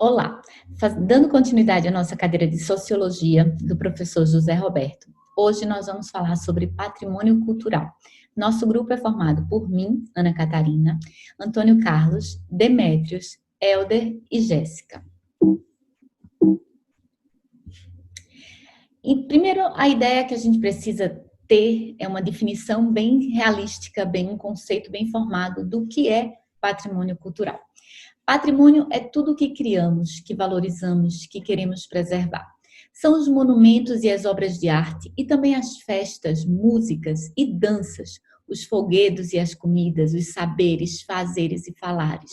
Olá, dando continuidade à nossa cadeira de Sociologia do professor José Roberto. Hoje nós vamos falar sobre patrimônio cultural. Nosso grupo é formado por mim, Ana Catarina, Antônio Carlos, Demétrios, Helder e Jéssica. E primeiro, a ideia que a gente precisa ter é uma definição bem realística, um conceito bem formado do que é patrimônio cultural. Patrimônio é tudo que criamos, que valorizamos, que queremos preservar. São os monumentos e as obras de arte, e também as festas, músicas e danças, os folguedos e as comidas, os saberes, fazeres e falares.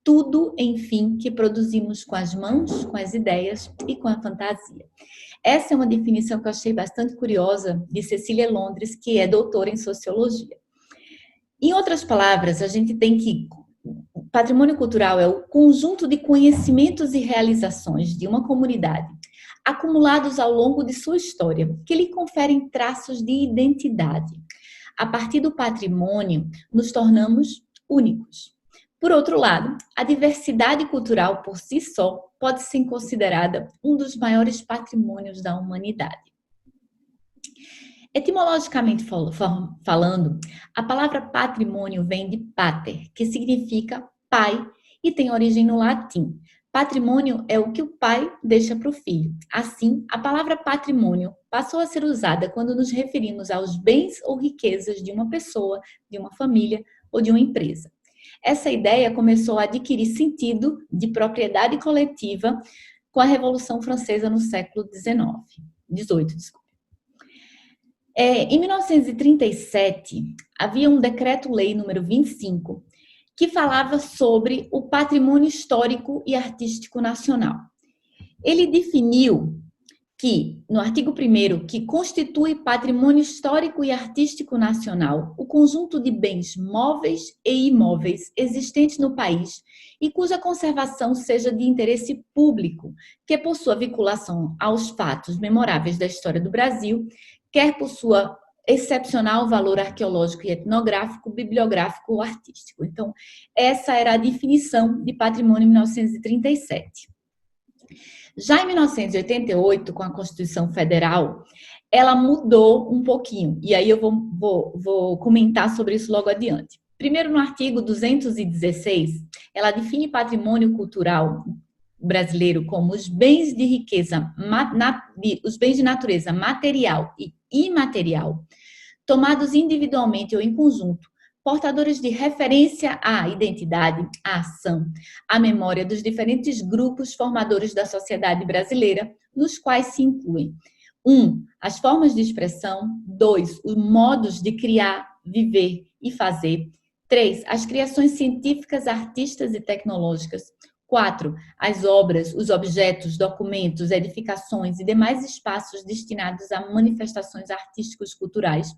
Tudo, enfim, que produzimos com as mãos, com as ideias e com a fantasia. Essa é uma definição que eu achei bastante curiosa de Cecília Londres, que é doutora em sociologia. Em outras palavras, a gente tem que patrimônio cultural é o conjunto de conhecimentos e realizações de uma comunidade, acumulados ao longo de sua história, que lhe conferem traços de identidade. A partir do patrimônio, nos tornamos únicos. Por outro lado, a diversidade cultural por si só pode ser considerada um dos maiores patrimônios da humanidade. Etimologicamente falando, a palavra patrimônio vem de pater, que significa pai e tem origem no latim. Patrimônio é o que o pai deixa para o filho. Assim, a palavra patrimônio passou a ser usada quando nos referimos aos bens ou riquezas de uma pessoa, de uma família ou de uma empresa. Essa ideia começou a adquirir sentido de propriedade coletiva com a Revolução Francesa no século XVIII. Em 1937, havia um decreto-lei número 25, que falava sobre o patrimônio histórico e artístico nacional. Ele definiu que, no artigo 1º, que constitui patrimônio histórico e artístico nacional o conjunto de bens móveis e imóveis existentes no país e cuja conservação seja de interesse público, que por sua vinculação aos fatos memoráveis da história do Brasil, quer por sua excepcional valor arqueológico e etnográfico, bibliográfico ou artístico. Então, essa era a definição de patrimônio em 1937. Já em 1988, com a Constituição Federal, ela mudou um pouquinho, e aí eu vou comentar sobre isso logo adiante. Primeiro, no artigo 216, ela define patrimônio cultural brasileiro como os bens de riqueza, os bens de natureza material e imaterial, tomados individualmente ou em conjunto, portadores de referência à identidade, à ação, à memória dos diferentes grupos formadores da sociedade brasileira, nos quais se incluem 1. As formas de expressão, 2. Os modos de criar, viver e fazer, 3. As criações científicas, artísticas e tecnológicas, 4. As obras, os objetos, documentos, edificações e demais espaços destinados a manifestações artísticos culturais.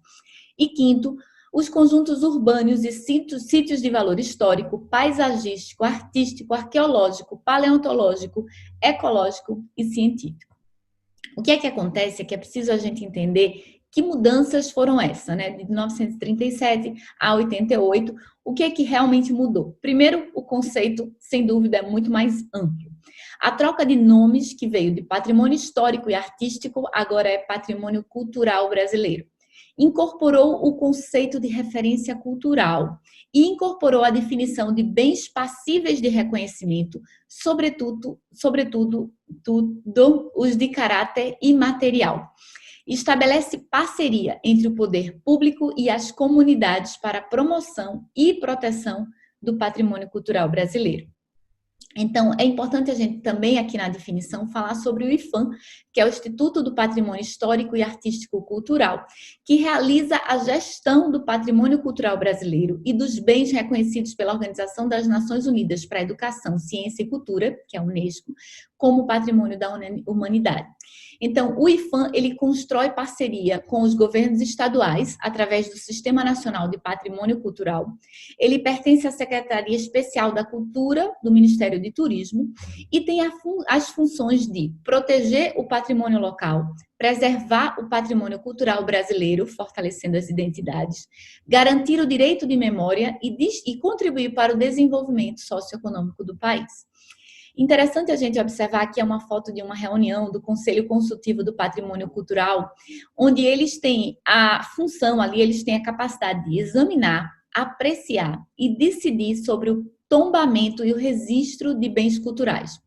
E 5. Os conjuntos urbanos e sítios de valor histórico, paisagístico, artístico, arqueológico, paleontológico, ecológico e científico. O que é que acontece é que é preciso a gente entender que mudanças foram essas, né? De 1937 a 88, o que é que realmente mudou? Primeiro, o conceito, sem dúvida, é muito mais amplo. A troca de nomes, que veio de patrimônio histórico e artístico, agora é patrimônio cultural brasileiro. Incorporou o conceito de referência cultural e incorporou a definição de bens passíveis de reconhecimento, sobretudo os de caráter imaterial. Estabelece parceria entre o poder público e as comunidades para a promoção e proteção do patrimônio cultural brasileiro. Então, é importante a gente também, aqui na definição, falar sobre o IPHAN, que é o Instituto do Patrimônio Histórico e Artístico Cultural, que realiza a gestão do patrimônio cultural brasileiro e dos bens reconhecidos pela Organização das Nações Unidas para a Educação, Ciência e Cultura, que é a Unesco, como patrimônio da humanidade. Então, o IPHAN, ele constrói parceria com os governos estaduais, através do Sistema Nacional de Patrimônio Cultural. Ele pertence à Secretaria Especial da Cultura do Ministério de Turismo e tem as funções de proteger o patrimônio local, preservar o patrimônio cultural brasileiro, fortalecendo as identidades, garantir o direito de memória e contribuir para o desenvolvimento socioeconômico do país. Interessante a gente observar que é uma foto de uma reunião do Conselho Consultivo do Patrimônio Cultural, onde eles têm a função ali, eles têm a capacidade de examinar, apreciar e decidir sobre o tombamento e o registro de bens culturais.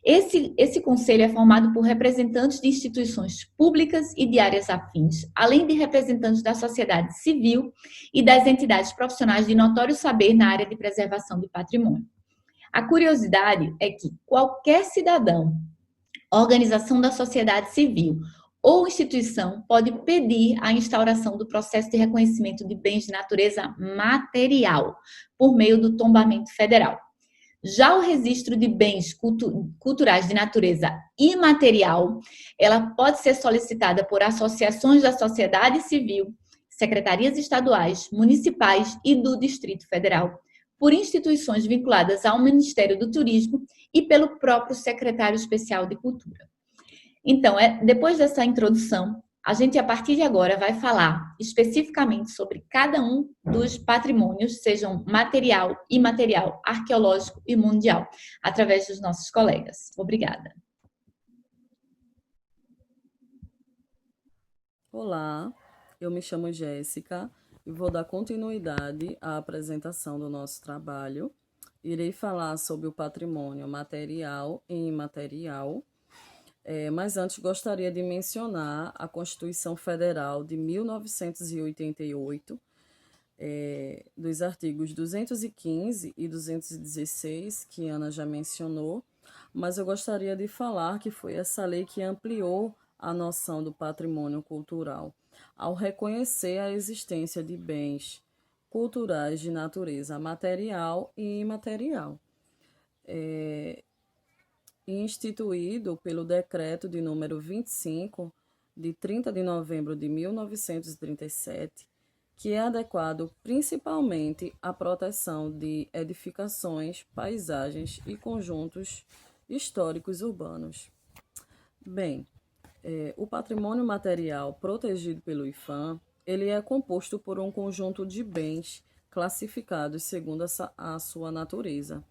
Esse conselho é formado por representantes de instituições públicas e de áreas afins, além de representantes da sociedade civil e das entidades profissionais de notório saber na área de preservação de patrimônio. A curiosidade é que qualquer cidadão, organização da sociedade civil ou instituição pode pedir a instauração do processo de reconhecimento de bens de natureza material por meio do tombamento federal. Já o registro de bens culturais de natureza imaterial, ela pode ser solicitada por associações da sociedade civil, secretarias estaduais, municipais e do Distrito Federal, por instituições vinculadas ao Ministério do Turismo e pelo próprio secretário especial de Cultura. Então, depois dessa introdução, a gente, a partir de agora, vai falar especificamente sobre cada um dos patrimônios, sejam material, imaterial, arqueológico e mundial, através dos nossos colegas. Obrigada. Olá, eu me chamo Jéssica e vou dar continuidade à apresentação do nosso trabalho. Irei falar sobre o patrimônio material e imaterial, mas antes gostaria de mencionar a Constituição Federal de 1988, dos artigos 215 e 216, que Ana já mencionou, mas eu gostaria de falar que foi essa lei que ampliou a noção do patrimônio cultural, ao reconhecer a existência de bens culturais de natureza material e imaterial, instituído pelo Decreto de número 25, de 30 de novembro de 1937, que é adequado principalmente à proteção de edificações, paisagens e conjuntos históricos urbanos. Bem, o patrimônio material protegido pelo IPHAN, ele é composto por um conjunto de bens classificados segundo a sua natureza,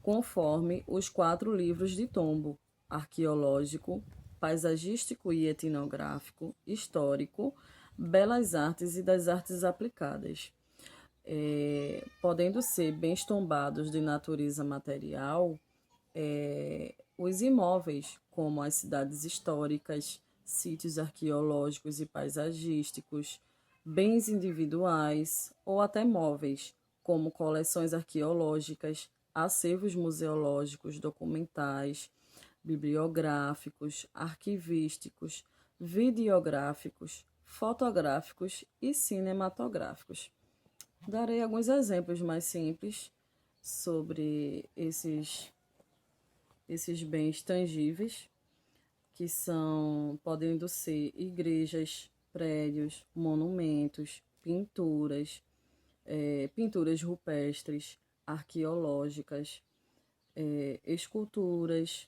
conforme os 4 livros de tombo: arqueológico, paisagístico e etnográfico, histórico, belas artes e das artes aplicadas. Podendo ser bens tombados de natureza material, os imóveis, como as cidades históricas, sítios arqueológicos e paisagísticos, bens individuais ou até móveis, como coleções arqueológicas, acervos museológicos, documentais, bibliográficos, arquivísticos, videográficos, fotográficos e cinematográficos. Darei alguns exemplos mais simples sobre esses bens tangíveis, que podendo ser igrejas, prédios, monumentos, pinturas, pinturas rupestres, arqueológicas, esculturas,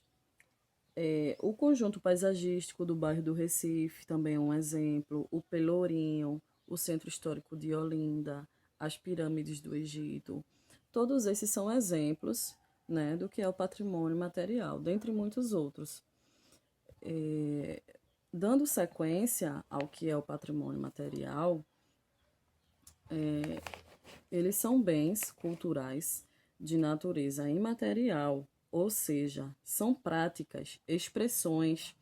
o conjunto paisagístico do bairro do Recife também é um exemplo, o Pelourinho, o Centro Histórico de Olinda, as pirâmides do Egito. Todos esses são exemplos, né, do que é o patrimônio material, dentre muitos outros. Dando sequência ao que é o patrimônio material, eles são bens culturais de natureza imaterial, ou seja, são práticas, expressões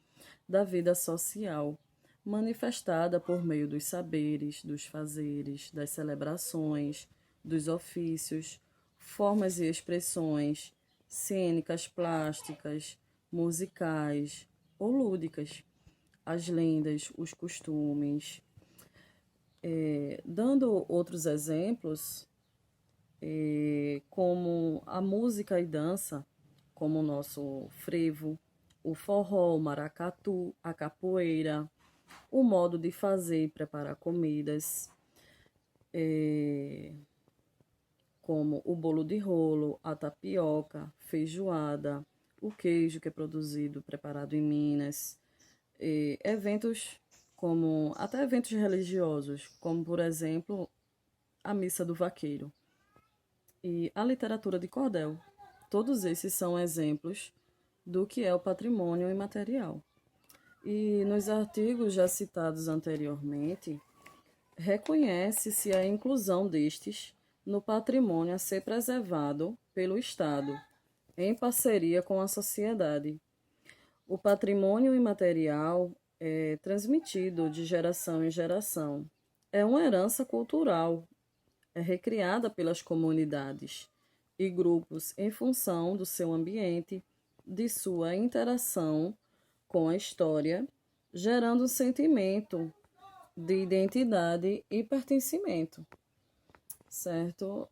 da vida social, manifestada por meio dos saberes, dos fazeres, das celebrações, dos ofícios, formas e expressões cênicas, plásticas, musicais ou lúdicas, as lendas, os costumes. Dando outros exemplos, como a música e dança, como o nosso frevo, o forró, o maracatu, a capoeira, o modo de fazer e preparar comidas, como o bolo de rolo, a tapioca, feijoada, o queijo que é produzido, preparado em Minas, eventos como até eventos religiosos, como por exemplo a missa do vaqueiro, e a literatura de cordel, Todos esses são exemplos do que é o patrimônio imaterial. E nos artigos já citados anteriormente, reconhece-se a inclusão destes no patrimônio a ser preservado pelo Estado, em parceria com a sociedade. O patrimônio imaterial é transmitido de geração em geração. É uma herança cultural, é recriada pelas comunidades e grupos em função do seu ambiente, de sua interação com a história, gerando um sentimento de identidade e pertencimento, certo?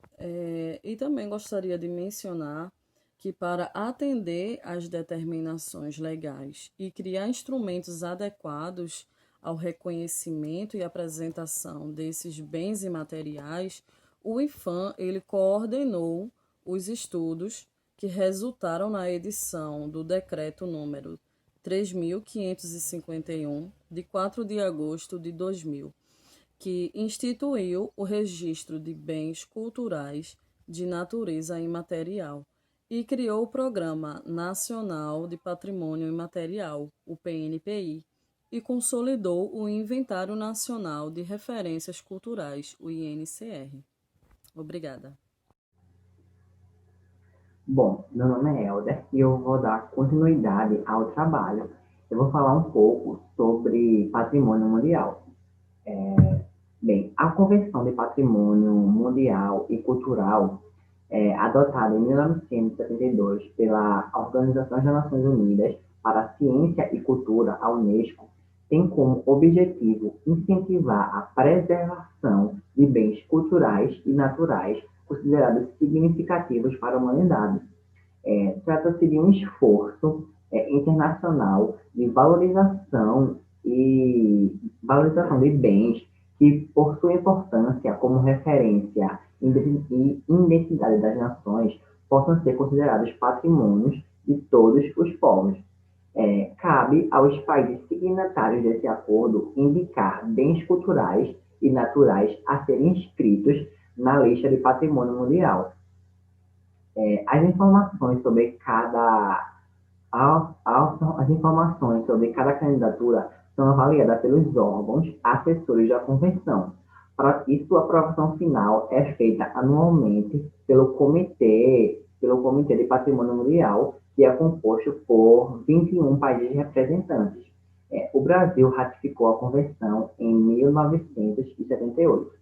E também gostaria de mencionar que, para atender às determinações legais e criar instrumentos adequados ao reconhecimento e apresentação desses bens imateriais, o IFAM ele coordenou os estudos que resultaram na edição do Decreto número 3.551, de 4 de agosto de 2000, que instituiu o registro de bens culturais de natureza imaterial e criou o Programa Nacional de Patrimônio Imaterial, o PNPI, e consolidou o Inventário Nacional de Referências Culturais, o INCR. Obrigada. Bom, meu nome é Helder e eu vou dar continuidade ao trabalho. Eu vou falar um pouco sobre patrimônio mundial. Bem, a Convenção de Patrimônio Mundial e Cultural, adotada em 1972 pela Organização das Nações Unidas para a Ciência e Cultura, a Unesco, tem como objetivo incentivar a preservação de bens culturais e naturais considerados significativos para a humanidade. Trata-se de um esforço internacional de valorização de bens que, por sua importância como referência e identidade das nações, possam ser considerados patrimônios de todos os povos. Cabe aos países signatários desse acordo indicar bens culturais e naturais a serem inscritos na lista de patrimônio mundial. As informações sobre as informações sobre cada candidatura são avaliadas pelos órgãos assessores da convenção. E sua aprovação final é feita anualmente pelo Comitê de Patrimônio Mundial, que é composto por 21 países representantes. O Brasil ratificou a convenção em 1978.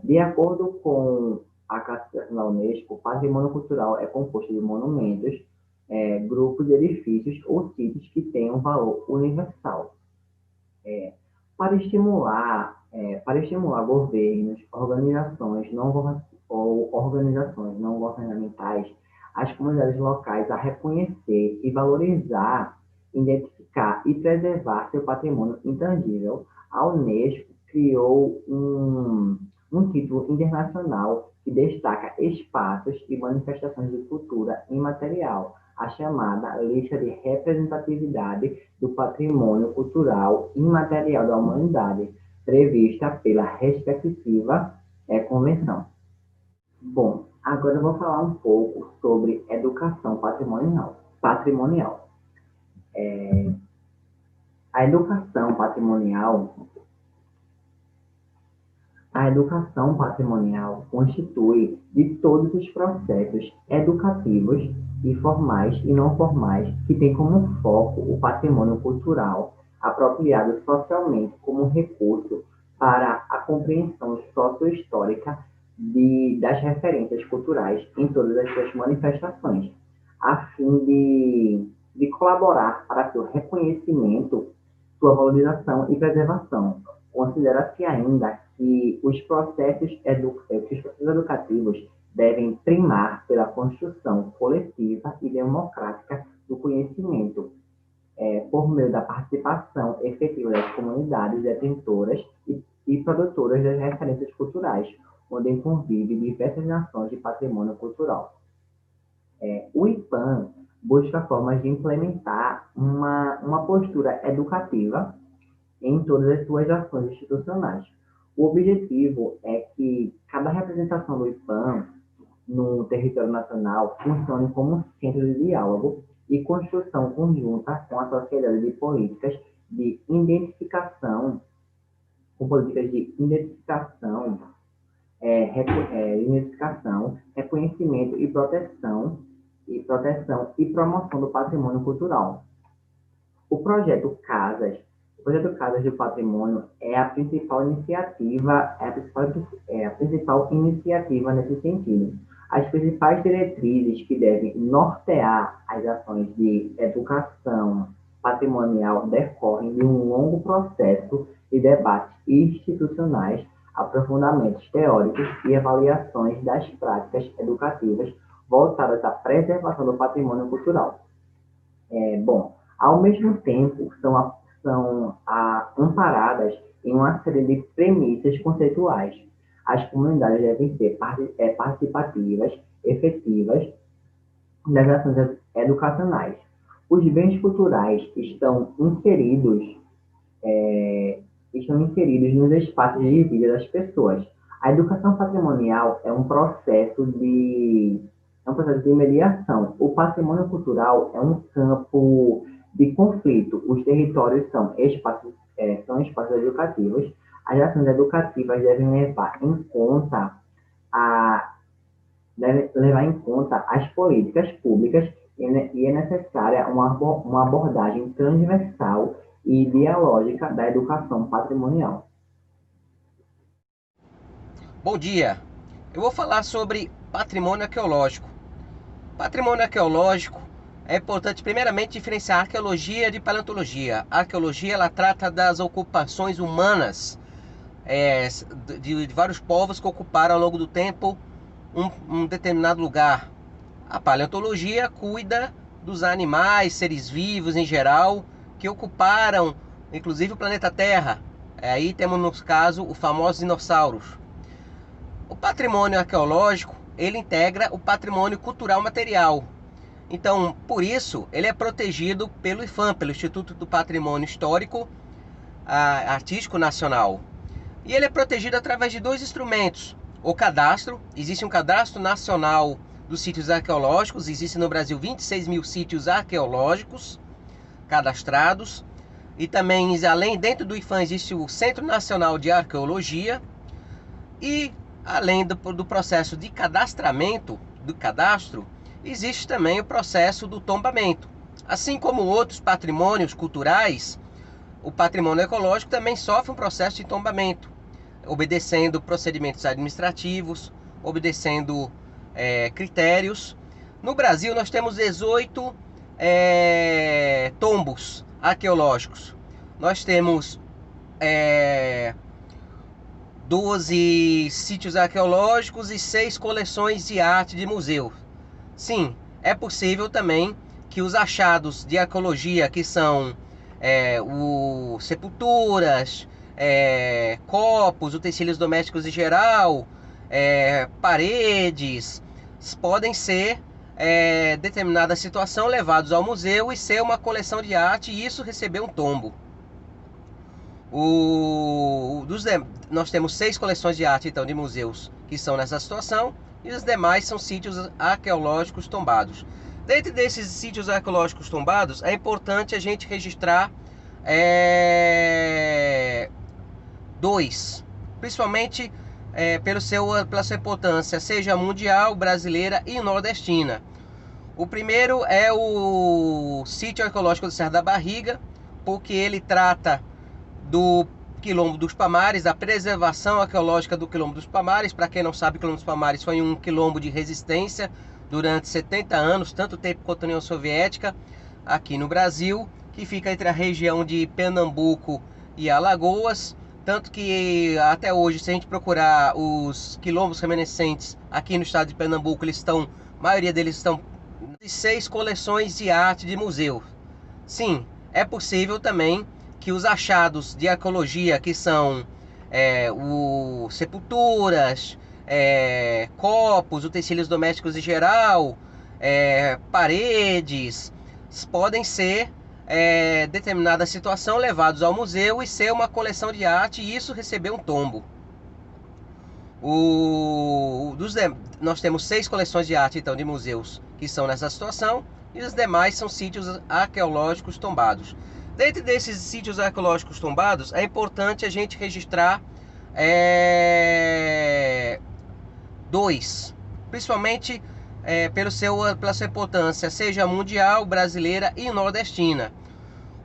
De acordo com a classificação da Unesco, o patrimônio cultural é composto de monumentos, grupos de edifícios ou sítios que têm um valor universal. Para estimular governos, organizações não governamentais, as comunidades locais a reconhecer e valorizar, identificar e preservar seu patrimônio intangível, a Unesco criou um título internacional que destaca espaços e manifestações de cultura imaterial, a chamada Lista de Representatividade do Patrimônio Cultural Imaterial da Humanidade, prevista pela respectiva convenção. Bom, agora eu vou falar um pouco sobre educação patrimonial. A educação patrimonial A educação patrimonial constitui de todos os processos educativos e formais e não formais que têm como foco o patrimônio cultural, apropriado socialmente como recurso para a compreensão sociohistórica das referências culturais em todas as suas manifestações, a fim de colaborar para seu reconhecimento, sua valorização e preservação. Considera-se ainda que os processos educativos devem primar pela construção coletiva e democrática do conhecimento, por meio da participação efetiva das comunidades detentoras e produtoras das referências culturais, onde convivem diversas nações de patrimônio cultural. O IPAM busca formas de implementar uma postura educativa em todas as suas ações institucionais. O objetivo é que cada representação do IPAM no território nacional funcionem como centro de diálogo e construção conjunta com a sociedade de políticas de identificação, com políticas de identificação, reconhecimento e promoção do patrimônio cultural. O projeto Casas, o projeto Casas do Patrimônio é a principal iniciativa, a principal iniciativa nesse sentido. As principais diretrizes que devem nortear as ações de educação patrimonial decorrem de um longo processo de debates institucionais, aprofundamentos teóricos e avaliações das práticas educativas voltadas à preservação do patrimônio cultural. Ao mesmo tempo, são amparadas em uma série de premissas conceituais. As comunidades devem ser participativas, efetivas nas ações educacionais. Os bens culturais estão inseridos nos espaços de vida das pessoas. A educação patrimonial é um processo de mediação. O patrimônio cultural é um campo de conflito. Os territórios são espaços educativos. As ações educativas devem levar em conta as políticas públicas e é necessária uma abordagem transversal e dialógica da educação patrimonial. Bom dia, eu vou falar sobre patrimônio arqueológico. Patrimônio arqueológico é importante primeiramente diferenciar arqueologia de paleontologia. A arqueologia ela trata das ocupações humanas de vários povos que ocuparam ao longo do tempo um determinado lugar. A paleontologia cuida dos animais, seres vivos em geral, que ocuparam inclusive o planeta Terra. Aí temos no caso os famosos dinossauros. O patrimônio arqueológico ele integra o patrimônio cultural material. Então, por isso, ele é protegido pelo IPHAN, pelo Instituto do Patrimônio Histórico Artístico Nacional. E ele é protegido através de dois instrumentos. O cadastro, existe um cadastro nacional dos sítios arqueológicos, existe no Brasil 26 mil sítios arqueológicos cadastrados. E também, dentro do IPHAN, existe o Centro Nacional de Arqueologia. E, além do processo de cadastramento, do cadastro, existe também o processo do tombamento. Assim como outros patrimônios culturais, o patrimônio ecológico também sofre um processo de tombamento, obedecendo procedimentos administrativos, obedecendo critérios. No Brasil, nós temos 18 tombos arqueológicos. Nós temos 12 sítios arqueológicos e 6 coleções de arte de museu. Sim, é possível também que os achados de arqueologia, que são sepulturas, copos, utensílios domésticos em geral, paredes, podem ser, determinada situação, levados ao museu e ser uma coleção de arte e isso receber um tombo. Nós temos 6 coleções de arte então de museus que são nessa situação e os demais são sítios arqueológicos tombados. Dentro desses sítios arqueológicos tombados é importante a gente registrar dois, principalmente pela sua importância, seja mundial, brasileira e nordestina. O primeiro é o sítio arqueológico do Serra da Barriga, porque ele trata do Quilombo dos Palmares, a preservação arqueológica do Quilombo dos Palmares. Para quem não sabe, o Quilombo dos Palmares foi um quilombo de resistência durante 70 anos, tanto tempo quanto a União Soviética, aqui no Brasil, que fica entre a região de Pernambuco e Alagoas. Tanto que até hoje, se a gente procurar os quilombos remanescentes aqui no estado de Pernambuco, a maioria deles estão em 6 coleções de arte de museu. Sim, é possível também que os achados de arqueologia, que são sepulturas, copos, utensílios domésticos em geral, paredes, podem ser, determinada situação, levados ao museu e ser uma coleção de arte e isso receber um tombo. Nós temos 6 coleções de arte, então, de museus que são nessa situação, e os demais são sítios arqueológicos tombados. Dentro desses sítios arqueológicos tombados, é importante a gente registrar dois, principalmente pela sua importância, seja mundial, brasileira e nordestina.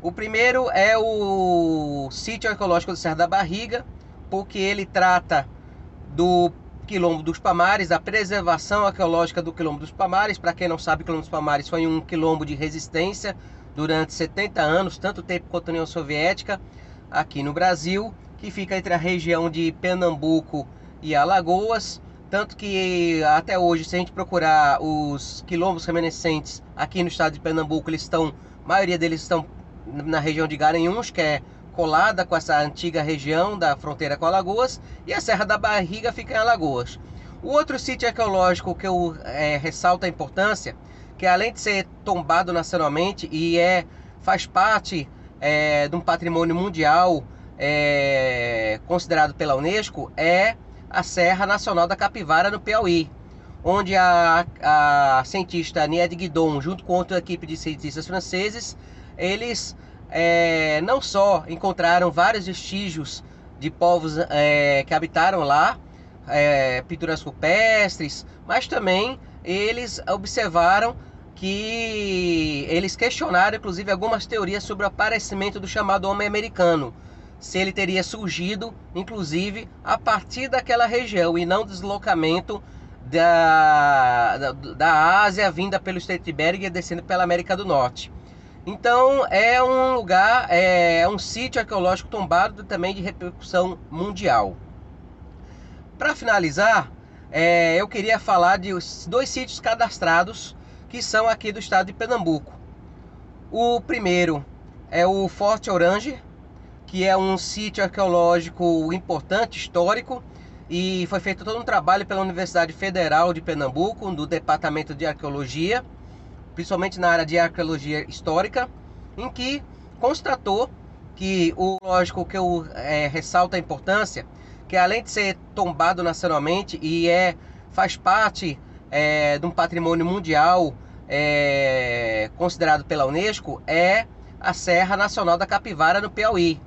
O primeiro é o sítio arqueológico do Serra da Barriga, porque ele trata do Quilombo dos Palmares, da preservação arqueológica do Quilombo dos Palmares. Para quem não sabe, o Quilombo dos Palmares foi um quilombo de resistência durante 70 anos, tanto tempo quanto a União Soviética, aqui no Brasil, que fica entre a região de Pernambuco e Alagoas. Tanto que até hoje, se a gente procurar os quilombos remanescentes aqui no estado de Pernambuco, a maioria deles estão na região de Garanhuns, que é colada com essa antiga região da fronteira com Alagoas, e a Serra da Barriga fica em Alagoas. O outro sítio arqueológico que eu ressalto a importância, que além de ser tombado nacionalmente e faz parte de um patrimônio mundial considerado pela Unesco, é a Serra Nacional da Capivara, no Piauí, onde a cientista Nied Guidon, junto com outra equipe de cientistas franceses, eles não só encontraram vários vestígios de povos que habitaram lá, pinturas rupestres, mas também eles observaram que eles questionaram inclusive algumas teorias sobre o aparecimento do chamado homem americano, se ele teria surgido inclusive a partir daquela região e não deslocamento da Ásia vinda pelo Estreito de Bering e descendo pela América do Norte. Então é um lugar, um sítio arqueológico tombado também de repercussão mundial. Para finalizar, eu queria falar de 2 sítios cadastrados que são aqui do estado de Pernambuco. O primeiro é o Forte Orange, que é um sítio arqueológico importante, histórico, e foi feito todo um trabalho pela Universidade Federal de Pernambuco, do Departamento de Arqueologia, principalmente na área de arqueologia histórica, em que constatou que lógico que eu ressalto a importância, que além de ser tombado nacionalmente e faz parte de um patrimônio mundial considerado pela Unesco, é a Serra Nacional da Capivara, no Piauí,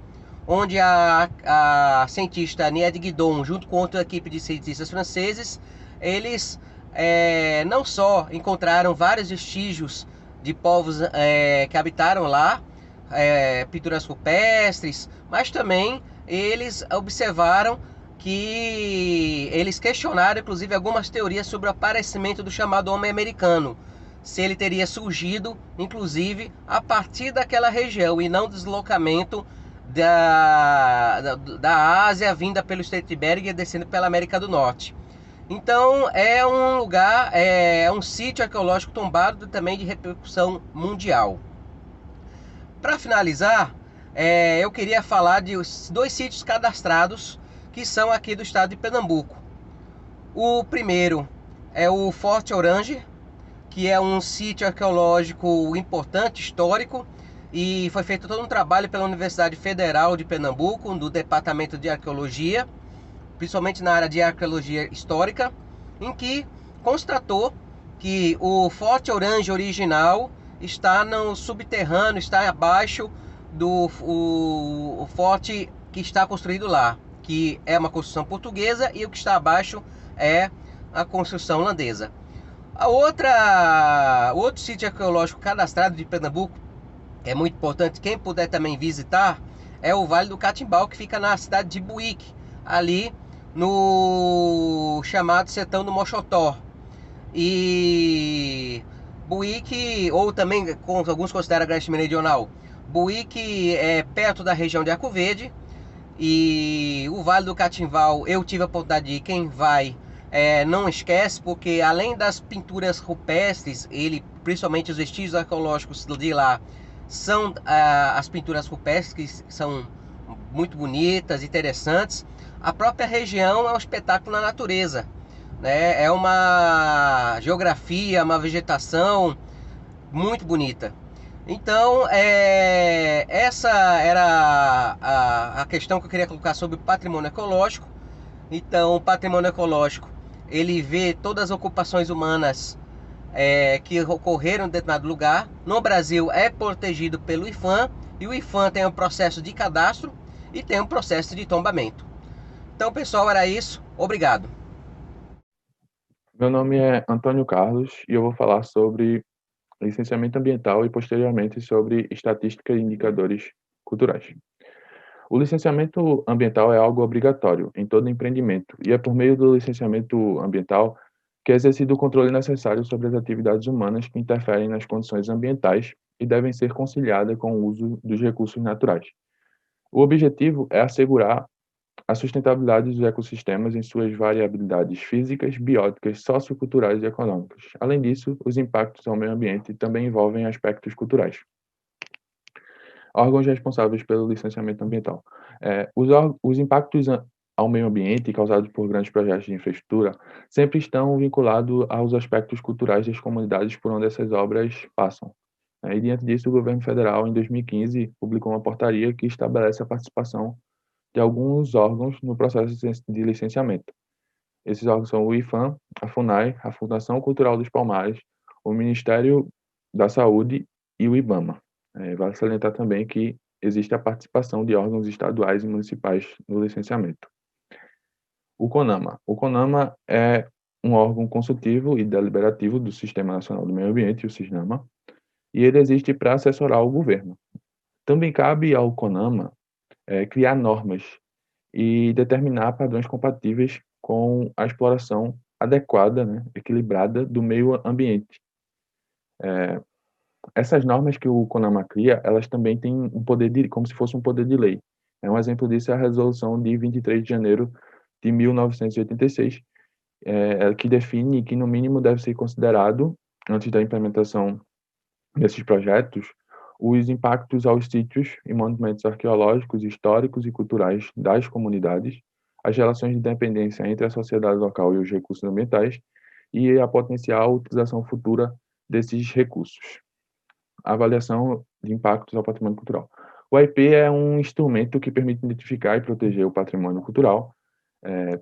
onde a cientista Nied Guidon, junto com outra equipe de cientistas franceses, eles não só encontraram vários vestígios de povos que habitaram lá, pinturas rupestres, mas também eles observaram que eles questionaram inclusive algumas teorias sobre o aparecimento do chamado homem americano, se ele teria surgido inclusive a partir daquela região e não deslocamento da Ásia vinda pelo Estreito de Bering e descendo pela América do Norte. Então é um lugar, um sítio arqueológico tombado também de repercussão mundial. Para finalizar, eu queria falar de 2 sítios cadastrados que são aqui do estado de Pernambuco. O primeiro é o Forte Orange, que é um sítio arqueológico importante, histórico, e foi feito todo um trabalho pela Universidade Federal de Pernambuco, do Departamento de Arqueologia, principalmente na área de arqueologia histórica, em que constatou que o Forte Orange original está no subterrâneo, está abaixo do forte que está construído lá, que é uma construção portuguesa, e o que está abaixo é a construção holandesa. Outro sítio arqueológico cadastrado de Pernambuco, é muito importante, quem puder também visitar, é o Vale do Catimbau, que fica na cidade de Buíque, ali no chamado Sertão do Mochotó. E Buíque, ou também alguns consideram Agreste Meridional, Buíque é perto da região de Arco Verde, e o Vale do Catimbau eu tive a oportunidade de ir. Quem vai não esquece, porque além das pinturas rupestres, principalmente os vestígios arqueológicos de lá, são as pinturas rupestres, que são muito bonitas, interessantes. A própria região é um espetáculo na natureza, né? É uma geografia, uma vegetação muito bonita. Então, essa era a questão que eu queria colocar sobre patrimônio ecológico. Então, o patrimônio ecológico, ele vê todas as ocupações humanas que ocorreram em determinado lugar. No Brasil é protegido pelo IPHAN, e o IPHAN tem um processo de cadastro e tem um processo de tombamento. Então, pessoal, era isso. Obrigado. Meu nome é Antônio Carlos e eu vou falar sobre licenciamento ambiental e posteriormente sobre estatística e indicadores culturais. O licenciamento ambiental é algo obrigatório em todo empreendimento e é por meio do licenciamento ambiental que é exercido o controle necessário sobre as atividades humanas que interferem nas condições ambientais e devem ser conciliadas com o uso dos recursos naturais. O objetivo é assegurar a sustentabilidade dos ecossistemas em suas variabilidades físicas, bióticas, socioculturais e econômicas. Além disso, os impactos ao meio ambiente também envolvem aspectos culturais. Órgãos responsáveis pelo licenciamento ambiental. Os impactos ao meio ambiente causados por grandes projetos de infraestrutura sempre estão vinculados aos aspectos culturais das comunidades por onde essas obras passam. E diante disso, o governo federal, em 2015, publicou uma portaria que estabelece a participação de alguns órgãos no processo de licenciamento. Esses órgãos são o IPHAN, a FUNAI, a Fundação Cultural dos Palmares, o Ministério da Saúde e o IBAMA. Vale salientar também que existe a participação de órgãos estaduais e municipais no licenciamento. O CONAMA. O CONAMA é um órgão consultivo e deliberativo do Sistema Nacional do Meio Ambiente, o SISNAMA, e ele existe para assessorar o governo. Também cabe ao CONAMA criar normas e determinar padrões compatíveis com a exploração adequada, né, equilibrada do meio ambiente. Essas normas que o CONAMA cria, elas também têm um poder como se fosse um poder de lei. Um exemplo disso é a resolução de 23 de janeiro de 1986, que define que no mínimo deve ser considerado, antes da implementação desses projetos, os impactos aos sítios e monumentos arqueológicos, históricos e culturais das comunidades, as relações de dependência entre a sociedade local e os recursos ambientais e a potencial utilização futura desses recursos. A avaliação de impactos ao patrimônio cultural. O IP é um instrumento que permite identificar e proteger o patrimônio cultural.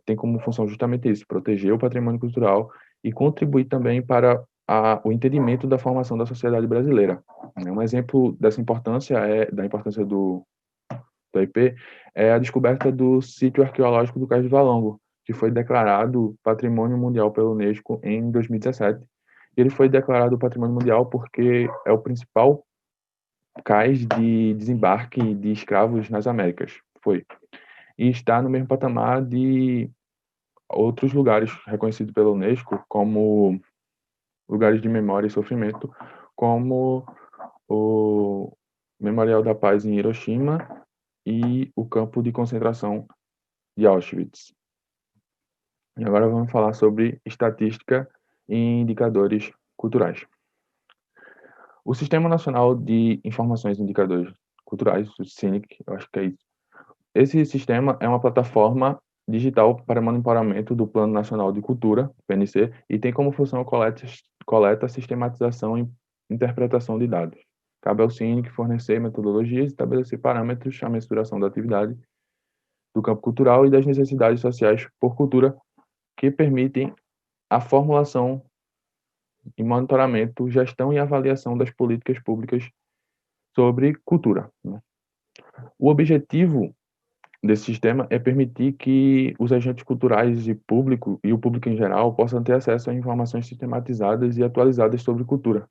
Tem como função justamente isso, proteger o patrimônio cultural e contribuir também para o entendimento da formação da sociedade brasileira. Um exemplo dessa importância da importância do IP é a descoberta do sítio arqueológico do Cais do Valongo, que foi declarado Patrimônio Mundial pela Unesco em 2017. Ele foi declarado Patrimônio Mundial porque é o principal cais de desembarque de escravos nas Américas. E está no mesmo patamar de outros lugares reconhecidos pela Unesco como lugares de memória e sofrimento, como o Memorial da Paz em Hiroshima e o campo de concentração de Auschwitz. E agora vamos falar sobre estatística e indicadores culturais. O Sistema Nacional de Informações e Indicadores Culturais, o SINIC, eu acho que é isso. Esse sistema é uma plataforma digital para monitoramento do Plano Nacional de Cultura, PNC, e tem como função coleta, sistematização e interpretação de dados. Cabe ao SINIC fornecer metodologias e estabelecer parâmetros à mensuração da atividade do campo cultural e das necessidades sociais por cultura que permitem a formulação e monitoramento, gestão e avaliação das políticas públicas sobre cultura. O objetivo desse sistema é permitir que os agentes culturais e o público em geral possam ter acesso a informações sistematizadas e atualizadas sobre cultura.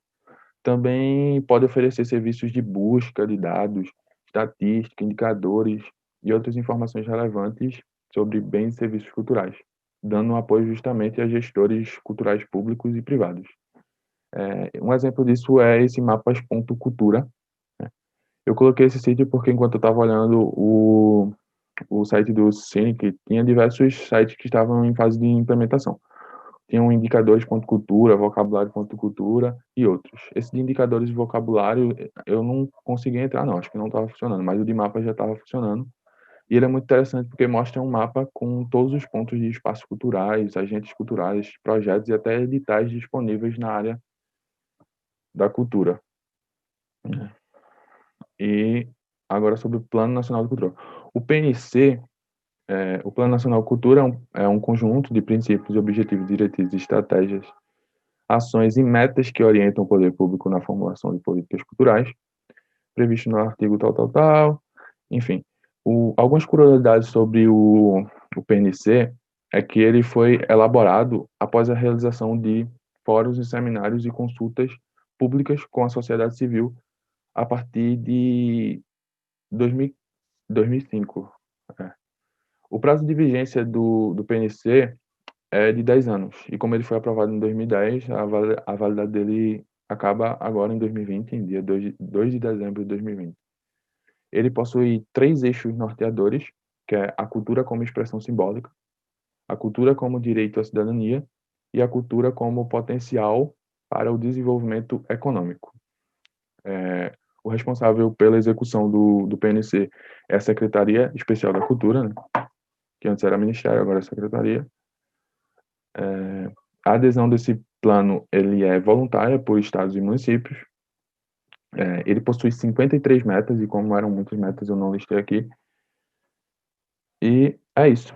Também pode oferecer serviços de busca de dados, estatística, indicadores e outras informações relevantes sobre bens e serviços culturais, dando um apoio justamente a gestores culturais públicos e privados. Um exemplo disso é esse mapas.cultura. Eu coloquei esse sítio porque enquanto eu estava olhando o site do Cine, tinha diversos sites que estavam em fase de implementação. Tinham indicadores.cultura, vocabulário.cultura e outros. Esse de indicadores de vocabulário eu não consegui entrar não, acho que não estava funcionando, mas o de mapa já estava funcionando. E ele é muito interessante porque mostra um mapa com todos os pontos de espaços culturais, agentes culturais, projetos e até editais disponíveis na área da cultura. E agora sobre o Plano Nacional de Cultura. O PNC O Plano Nacional Cultura é um conjunto de princípios, objetivos, diretrizes, estratégias, ações e metas que orientam o poder público na formulação de políticas culturais, previsto no artigo tal, tal, tal. Enfim, algumas curiosidades sobre o PNC é que ele foi elaborado após a realização de fóruns e seminários e consultas públicas com a sociedade civil a partir de 2005. O prazo de vigência do PNC é de 10 anos, e como ele foi aprovado em 2010, a validade dele acaba agora em 2020, em dia 2 de dezembro de 2020. Ele possui 3 eixos norteadores, que é a cultura como expressão simbólica, a cultura como direito à cidadania e a cultura como potencial para o desenvolvimento econômico. O responsável pela execução do PNC é a Secretaria Especial da Cultura, né? Que antes era Ministério, agora é Secretaria. A adesão desse plano ele é voluntária por estados e municípios. Ele possui 53 metas, e como eram muitas metas, eu não listei aqui. E é isso.